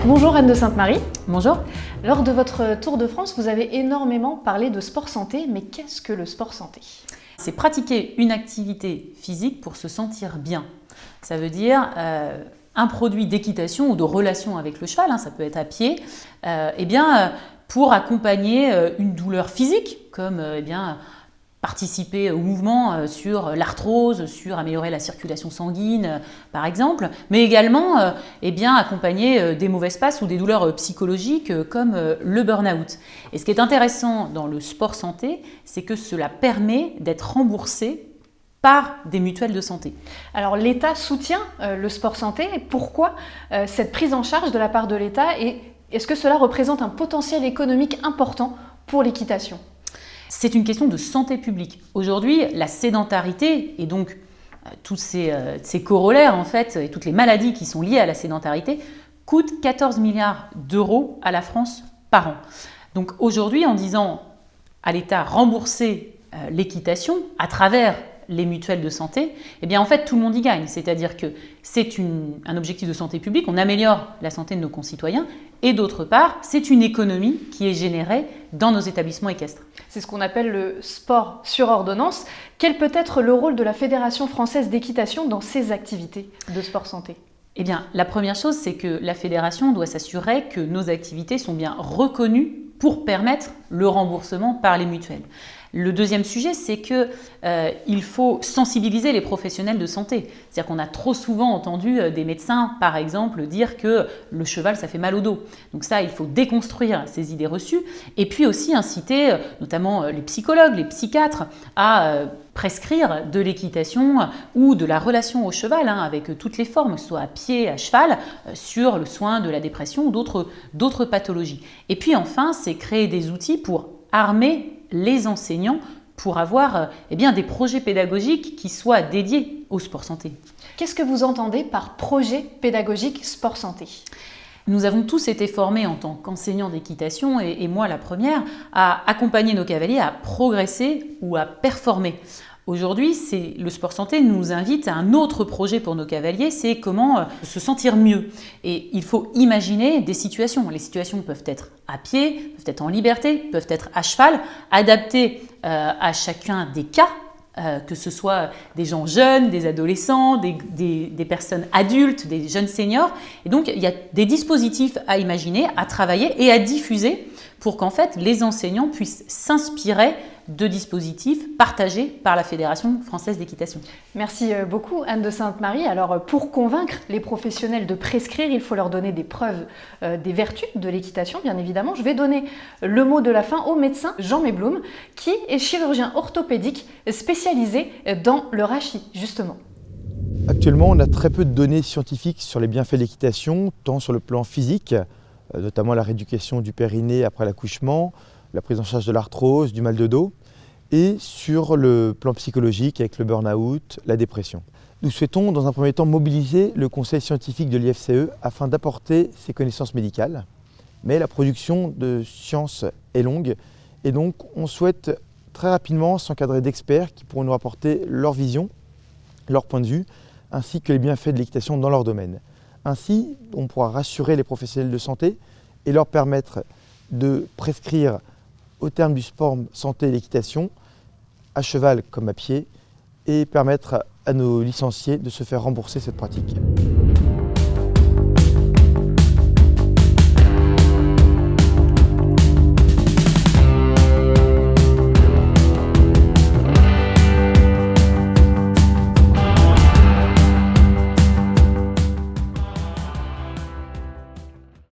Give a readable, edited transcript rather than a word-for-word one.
Bonjour Anne de Sainte-Marie. Bonjour. Lors de votre tour de France, vous avez énormément parlé de sport santé, mais qu'est-ce que le sport santé? C'est pratiquer une activité physique pour se sentir bien. Ça veut dire un produit d'équitation ou de relation avec le cheval, ça peut être à pied, pour accompagner une douleur physique, comme participer au mouvement sur l'arthrose, sur améliorer la circulation sanguine, par exemple, mais également accompagner des mauvaises passes ou des douleurs psychologiques comme le burn-out. Et ce qui est intéressant dans le sport santé, c'est que cela permet d'être remboursé par des mutuelles de santé. Alors l'État soutient le sport santé. Pourquoi cette prise en charge de la part de l'État et est-ce que cela représente un potentiel économique important pour l'équitation ? C'est une question de santé publique. Aujourd'hui, la sédentarité et donc tous ces corollaires en fait, et toutes les maladies qui sont liées à la sédentarité coûtent 14 milliards d'euros à la France par an. Donc aujourd'hui, en disant à l'État rembourser l'équitation à travers les mutuelles de santé, en fait tout le monde y gagne. C'est-à-dire que c'est un objectif de santé publique, on améliore la santé de nos concitoyens et d'autre part, c'est une économie qui est générée dans nos établissements équestres. C'est ce qu'on appelle le sport sur ordonnance. Quel peut être le rôle de la Fédération française d'équitation dans ces activités de sport santé ? La première chose, c'est que la fédération doit s'assurer que nos activités sont bien reconnues pour permettre le remboursement par les mutuelles. Le deuxième sujet, c'est qu'il faut sensibiliser les professionnels de santé. C'est-à-dire qu'on a trop souvent entendu des médecins, par exemple, dire que le cheval, ça fait mal au dos. Donc ça, il faut déconstruire ces idées reçues et puis aussi inciter notamment les psychologues, les psychiatres à prescrire de l'équitation ou de la relation au cheval, avec toutes les formes, que ce soit à pied, à cheval, sur le soin de la dépression ou d'autres pathologies. Et puis enfin, c'est créer des outils pour armer les enseignants pour avoir des projets pédagogiques qui soient dédiés au sport santé. Qu'est-ce que vous entendez par projet pédagogique sport santé ? Nous avons tous été formés en tant qu'enseignants d'équitation, et moi la première, à accompagner nos cavaliers à progresser ou à performer. Aujourd'hui, le sport santé nous invite à un autre projet pour nos cavaliers, c'est comment se sentir mieux. Et il faut imaginer des situations. Les situations peuvent être à pied, peuvent être en liberté, peuvent être à cheval, adaptées à chacun des cas, que ce soit des gens jeunes, des adolescents, des personnes adultes, des jeunes seniors. Et donc, il y a des dispositifs à imaginer, à travailler et à diffuser pour qu'en fait, les enseignants puissent s'inspirer de dispositifs partagés par la Fédération française d'équitation. Merci beaucoup Anne de Sainte-Marie. Alors pour convaincre les professionnels de prescrire, il faut leur donner des preuves des vertus de l'équitation, bien évidemment. Je vais donner le mot de la fin au médecin Jean Mebloum, qui est chirurgien orthopédique spécialisé dans le rachis, justement. Actuellement, on a très peu de données scientifiques sur les bienfaits de l'équitation, tant sur le plan physique, notamment la rééducation du périnée après l'accouchement, la prise en charge de l'arthrose, du mal de dos, et sur le plan psychologique avec le burn-out, la dépression. Nous souhaitons dans un premier temps mobiliser le conseil scientifique de l'IFCE afin d'apporter ses connaissances médicales, mais la production de sciences est longue et donc on souhaite très rapidement s'encadrer d'experts qui pourront nous apporter leur vision, leur point de vue, ainsi que les bienfaits de l'équitation dans leur domaine. Ainsi, on pourra rassurer les professionnels de santé et leur permettre de prescrire au terme du sport santé et l'équitation, à cheval comme à pied, et permettre à nos licenciés de se faire rembourser cette pratique.